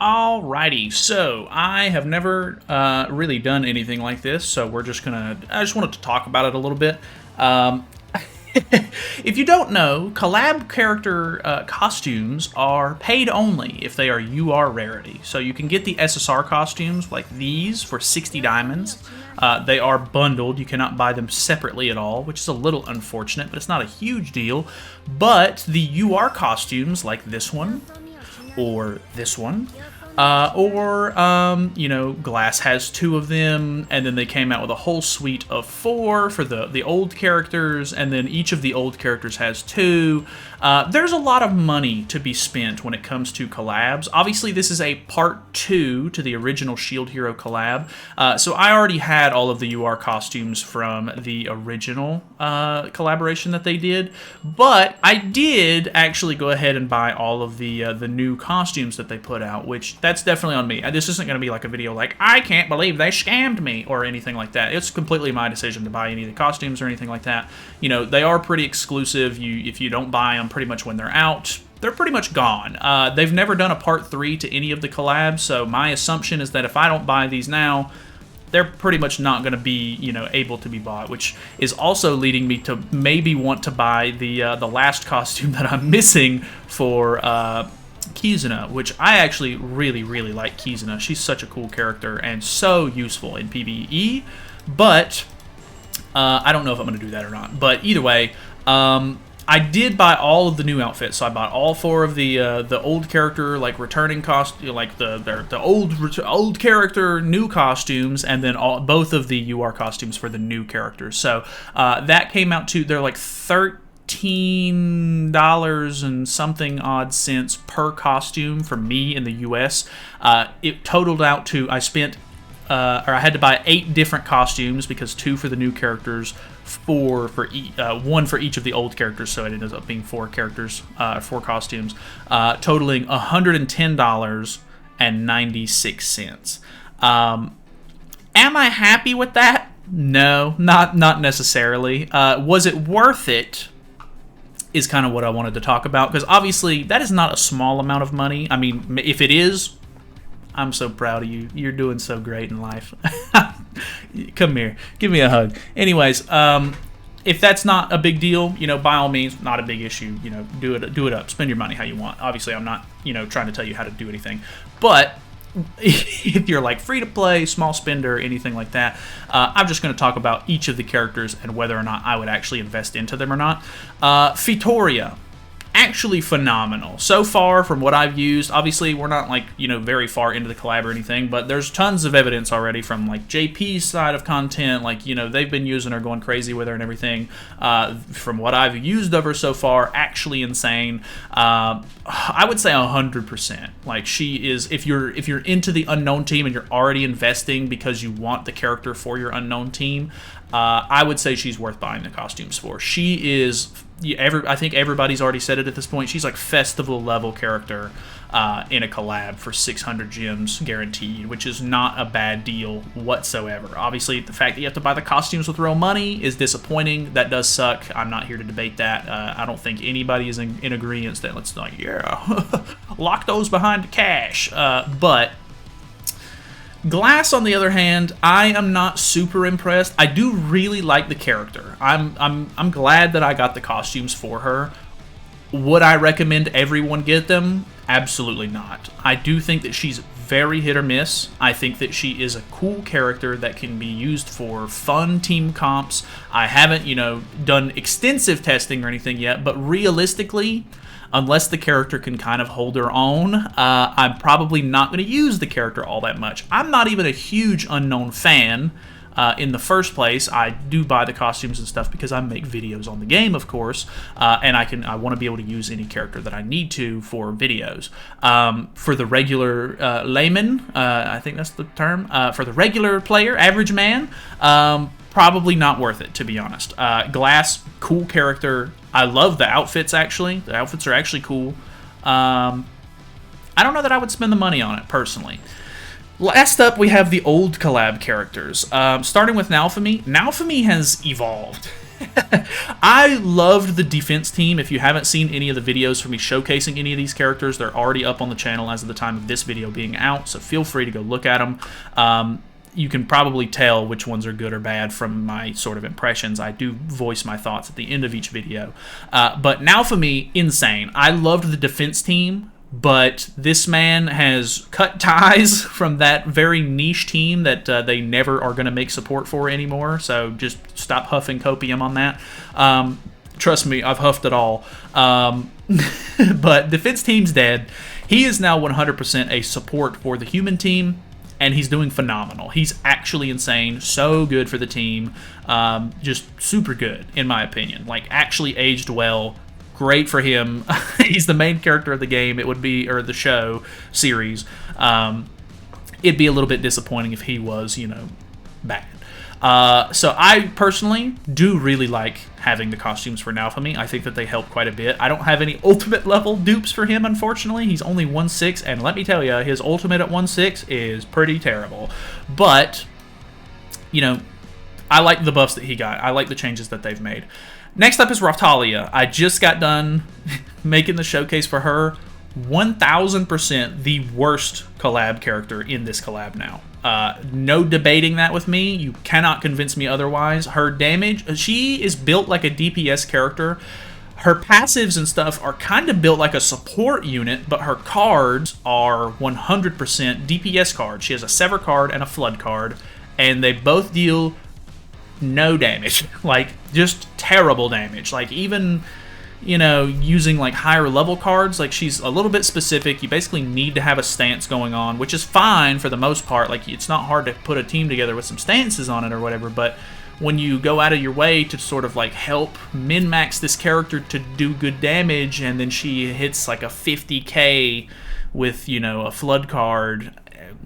Alrighty, so I have never really done anything like this, so I just wanted to talk about it a little bit. Um, if you don't know, collab character costumes are paid only if they are UR rarity. So you can get the SSR costumes like these for 60 diamonds. They are bundled. You cannot buy them separately at all, which is a little unfortunate, but it's not a huge deal. But the UR costumes like this one, or this one, you know, Glass has 2 of them, and then they came out with a whole suite of 4 for the old characters, and then each of the old characters has 2. There's a lot of money to be spent when it comes to collabs. Obviously, this is a part 2 to the original Shield Hero collab, so I already had all of the UR costumes from the original collaboration that they did, but I did actually go ahead and buy all of the new costumes that they put out, which that's definitely on me. This isn't going to be like a video like, I can't believe they scammed me, or anything like that. It's completely my decision to buy any of the costumes or anything like that. You know, they are pretty exclusive. If you don't buy them pretty much when they're out, they're pretty much gone. They've never done a part 3 to any of the collabs, so my assumption is that if I don't buy these now, they're pretty much not going to be, you know, able to be bought, which is also leading me to maybe want to buy the last costume that I'm missing for Kizuna, which I actually really like Kizuna. She's such a cool character and so useful in PvE, but I don't know if I'm going to do that or not. But either way, I did buy all of the new outfits, so I bought all 4 of the old character, like returning costume, like the old character new costumes, and then both of the UR costumes for the new characters. So that came out to, they're like $13 and something odd cents per costume for me in the US. It totaled out to, I had to buy 8 different costumes, because 2 for the new characters, 1 for each of the old characters, so it ended up being 4 characters, 4 costumes, totaling $110.96. Am I happy with that? No, not necessarily. Was it worth it? Is kind of what I wanted to talk about, because obviously that is not a small amount of money. I mean, if it is, I'm so proud of you. You're doing so great in life. Come here. Give me a hug. Anyways, if that's not a big deal, you know, by all means, not a big issue. You know, do it up. Spend your money how you want. Obviously, I'm not, you know, trying to tell you how to do anything. But if you're like free to play, small spender, anything like that, I'm just going to talk about each of the characters and whether or not I would actually invest into them or not. Fitoria. Actually phenomenal. So far from what I've used, obviously we're not like, you know, very far into the collab or anything, but there's tons of evidence already from like JP's side of content, like, you know, they've been using her, going crazy with her and everything. From what I've used of her so far, actually insane. I would say 100%. Like, she is, if you're into the unknown team and you're already investing because you want the character for your unknown team, I would say she's worth buying the costumes for. She is, I think everybody's already said it at this point, she's like festival level character in a collab for 600 gems guaranteed, which is not a bad deal whatsoever. Obviously, the fact that you have to buy the costumes with real money is disappointing. That does suck. I'm not here to debate that. I don't think anybody is in agreement that let's like, yeah, lock those behind the cash. But Glass, on the other hand, I am not super impressed. I do really like the character. I'm glad that I got the costumes for her. Would I recommend everyone get them? Absolutely not. I do think that she's very hit or miss. I think that she is a cool character that can be used for fun team comps. I haven't, you know, done extensive testing or anything yet, but realistically, unless the character can kind of hold her own, I'm probably not going to use the character all that much. I'm not even a huge Unknown fan in the first place. I do buy the costumes and stuff because I make videos on the game, of course, and I want to be able to use any character that I need to for videos. For the regular layman, I think that's the term, for the regular player, average man, probably not worth it, to be honest. Glass, cool character. I love the outfits, actually. The outfits are actually cool. I don't know that I would spend the money on it, personally. Last up, we have the old collab characters. Starting with Naofumi. Naofumi has evolved. I loved the defense team. If you haven't seen any of the videos from me showcasing any of these characters, they're already up on the channel as of the time of this video being out, so feel free to go look at them. You can probably tell which ones are good or bad from my sort of impressions. I do voice my thoughts at the end of each video. But Naofumi, insane. I loved the defense team, but this man has cut ties from that very niche team that they never are going to make support for anymore. So just stop huffing copium on that. Trust me, I've huffed it all. But defense team's dead. He is now 100% a support for the human team, and he's doing phenomenal. He's actually insane. So good for the team. Just super good, in my opinion. Like, actually aged well. Great for him. He's the main character of the game. It would be, or the show series. It'd be a little bit disappointing if he was, you know, bad. So I personally do really like having the costumes for Naofumi. I think that they help quite a bit. I don't have any ultimate level dupes for him, unfortunately. He's only 1/6, and let me tell you, his ultimate at 1/6 is pretty terrible. But, you know, I like the buffs that he got. I like the changes that they've made. Next up is Raphtalia. I just got done making the showcase for her. 1000% the worst collab character in this collab now. No debating that with me. You cannot convince me otherwise. Her damage, she is built like a DPS character. Her passives and stuff are kind of built like a support unit, but her cards are 100% DPS cards. She has a Sever card and a Flood card, and they both deal no damage. Like, just terrible damage. Like, even, you know, using like higher level cards, like, she's a little bit specific. You basically need to have a stance going on, which is fine for the most part. Like, it's not hard to put a team together with some stances on it or whatever, but when you go out of your way to sort of like help min-max this character to do good damage, and then she hits like a 50k with, you know, a Flood card,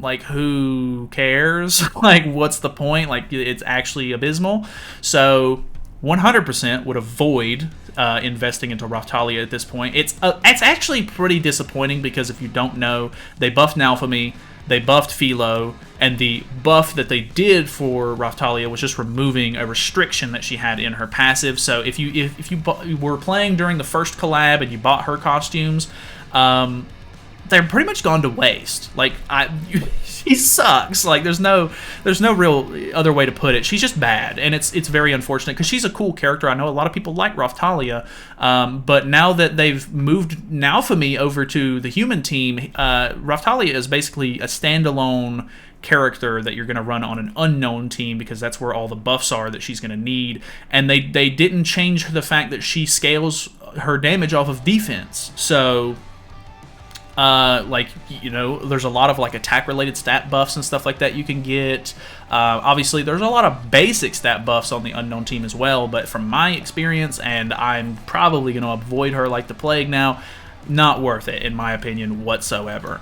like, who cares? Like, what's the point? Like, it's actually abysmal. So 100% would avoid investing into Raphtalia at this point. It's actually pretty disappointing, because if you don't know, they buffed Naofumi, they buffed Filo, and the buff that they did for Raphtalia was just removing a restriction that she had in her passive. So if you were playing during the first collab and you bought her costumes, they're pretty much gone to waste. Like, she sucks. Like, there's no real other way to put it. She's just bad, and it's very unfortunate, because she's a cool character. I know a lot of people like Raphtalia, but now that they've moved Naofumi over to the human team, Raphtalia is basically a standalone character that you're going to run on an unknown team, because that's where all the buffs are that she's going to need. And they didn't change the fact that she scales her damage off of defense. So like, you know, there's a lot of like attack related stat buffs and stuff like that you can get. Obviously there's a lot of basic stat buffs on the unknown team as well, but from my experience, and I'm probably going to avoid her like the plague now, not worth it in my opinion whatsoever.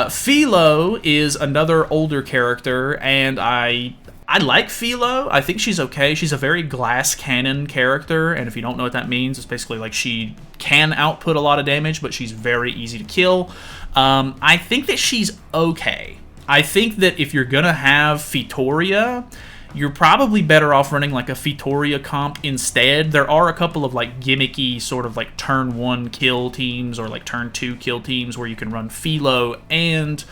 Filo is another older character, and I like Filo. I think she's okay. She's a very glass cannon character, and if you don't know what that means, it's basically like she can output a lot of damage, but she's very easy to kill. I think that she's okay. I think that if you're gonna have Fitoria, you're probably better off running like a Fitoria comp instead. There are a couple of like gimmicky sort of like turn 1 kill teams or like turn 2 kill teams where you can run Filo and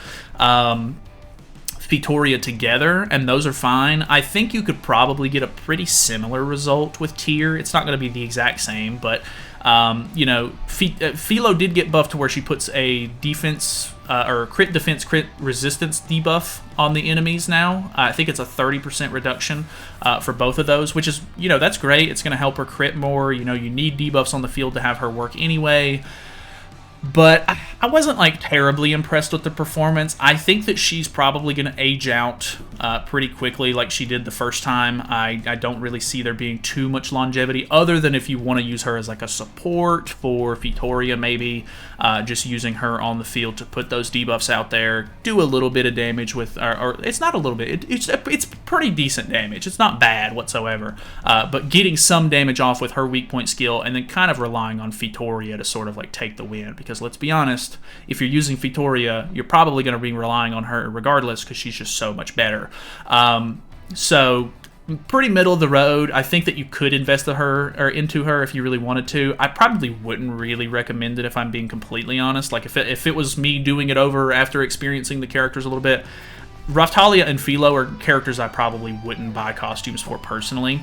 Fitoria together, and those are fine. I think you could probably get a pretty similar result with Tyr. It's not going to be the exact same, but you know, Filo did get buffed to where she puts a defense or crit defense, crit resistance debuff on the enemies now. I think it's a 30% reduction for both of those, which is, you know, that's great. It's going to help her crit more. You know, you need debuffs on the field to have her work anyway. But I wasn't like terribly impressed with the performance. I think that she's probably going to age out pretty quickly like she did the first time. I don't really see there being too much longevity, other than if you want to use her as like a support for Fitoria, maybe just using her on the field to put those debuffs out there, do a little bit of damage with, or it's not a little bit, it's pretty decent damage. It's not bad whatsoever, but getting some damage off with her weak point skill, and then kind of relying on Fitoria to sort of like take the win. Because let's be honest, if you're using Fitoria, you're probably going to be relying on her regardless, because she's just so much better. So pretty middle of the road. I think that you could invest into her if you really wanted to. I probably wouldn't really recommend it if I'm being completely honest. Like if it was me doing it over after experiencing the characters a little bit, Raphtalia and Filo are characters I probably wouldn't buy costumes for personally.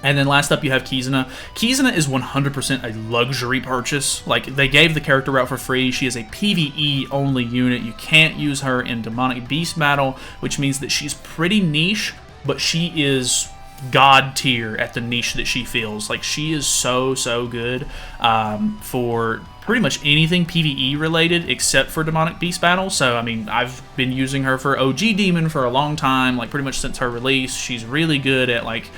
And then last up, you have Kizuna. Kizuna is 100% a luxury purchase. Like, they gave the character route for free. She is a PvE-only unit. You can't use her in Demonic Beast Battle, which means that she's pretty niche, but she is god tier at the niche that she fills. Like, she is so good for pretty much anything PvE related except for Demonic Beast Battle. So, I mean, I've been using her for OG Demon for a long time, like, pretty much since her release. She's really good at, like,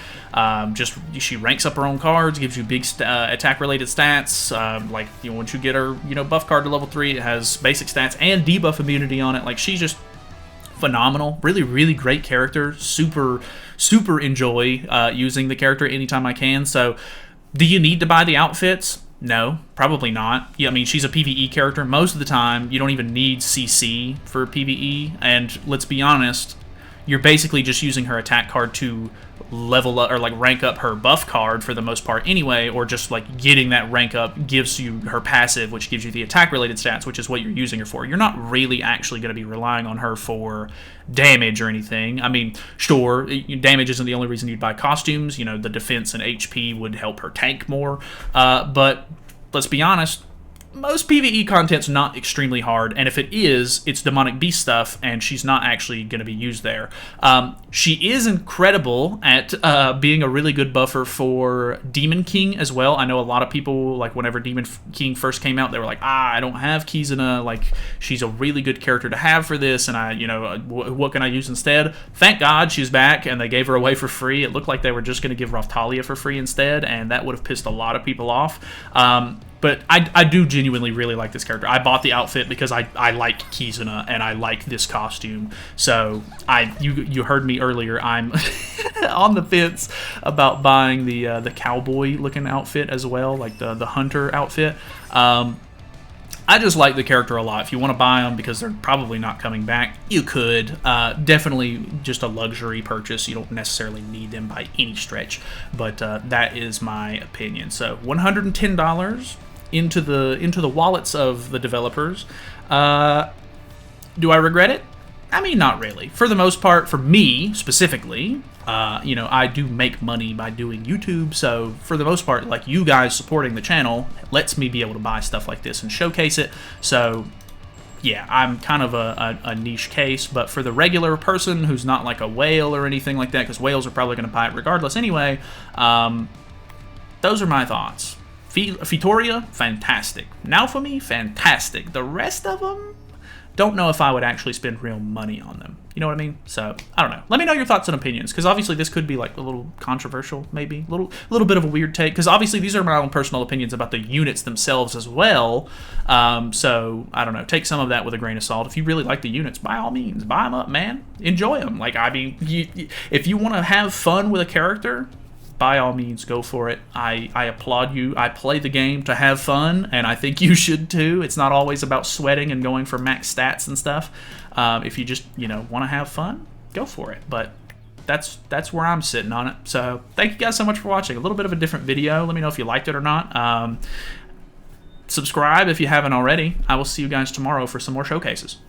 she ranks up her own cards, gives you big attack-related stats. Like, you know, once you get her, you know, buff card to level 3, it has basic stats and debuff immunity on it. Like, she's just phenomenal. Really great character. Super enjoy using the character anytime I can. So, do you need to buy the outfits? No, probably not. Yeah, I mean, she's a PvE character. Most of the time, you don't even need CC for PvE. And let's be honest, you're basically just using her attack card to level up or like rank up her buff card for the most part anyway, or just like getting that rank up gives you her passive, which gives you the attack related stats, which is what you're using her for. You're not really actually going to be relying on her for damage or anything. I mean, sure, damage isn't the only reason you'd buy costumes. You know, the defense and HP would help her tank more, but let's be honest, most PvE content's not extremely hard, and if it is, it's Demonic Beast stuff, and she's not actually going to be used there. She is incredible at being a really good buffer for Demon King as well. I know a lot of people, like, whenever Demon King first came out, they were like, I don't have Kizuna, like, she's a really good character to have for this, and what can I use instead? Thank God she's back, and they gave her away for free. It looked like they were just going to give Raphtalia for free instead, and that would have pissed a lot of people off. But I do genuinely really like this character. I bought the outfit because I like Kizuna and I like this costume. So you heard me earlier. I'm on the fence about buying the cowboy looking outfit as well, like the hunter outfit. I just like the character a lot. If you want to buy them because they're probably not coming back, you could. Definitely just a luxury purchase. You don't necessarily need them by any stretch, but that is my opinion. So $110 into the wallets of the developers. Do I regret it? I mean, not really. For the most part, for me specifically, I do make money by doing YouTube, so for the most part, like, you guys supporting the channel lets me be able to buy stuff like this and showcase it. So yeah, I'm kind of a niche case, but for the regular person who's not like a whale or anything like that, because whales are probably going to buy it regardless anyway, those are my thoughts. Fitoria, fantastic. Naofumi, fantastic. The rest of them, don't know if I would actually spend real money on them. You know what I mean? So, I don't know. Let me know your thoughts and opinions, because obviously this could be like a little controversial, maybe. A little bit of a weird take, because obviously these are my own personal opinions about the units themselves as well. So, I don't know. Take some of that with a grain of salt. If you really like the units, by all means, buy them up, man. Enjoy them. Like, I mean, if you want to have fun with a character, by all means, go for it. I applaud you. I play the game to have fun, and I think you should too. It's not always about sweating and going for max stats and stuff. If you just, want to have fun, go for it. But that's where I'm sitting on it. So thank you guys so much for watching. A little bit of a different video. Let me know if you liked it or not. Subscribe if you haven't already. I will see you guys tomorrow for some more showcases.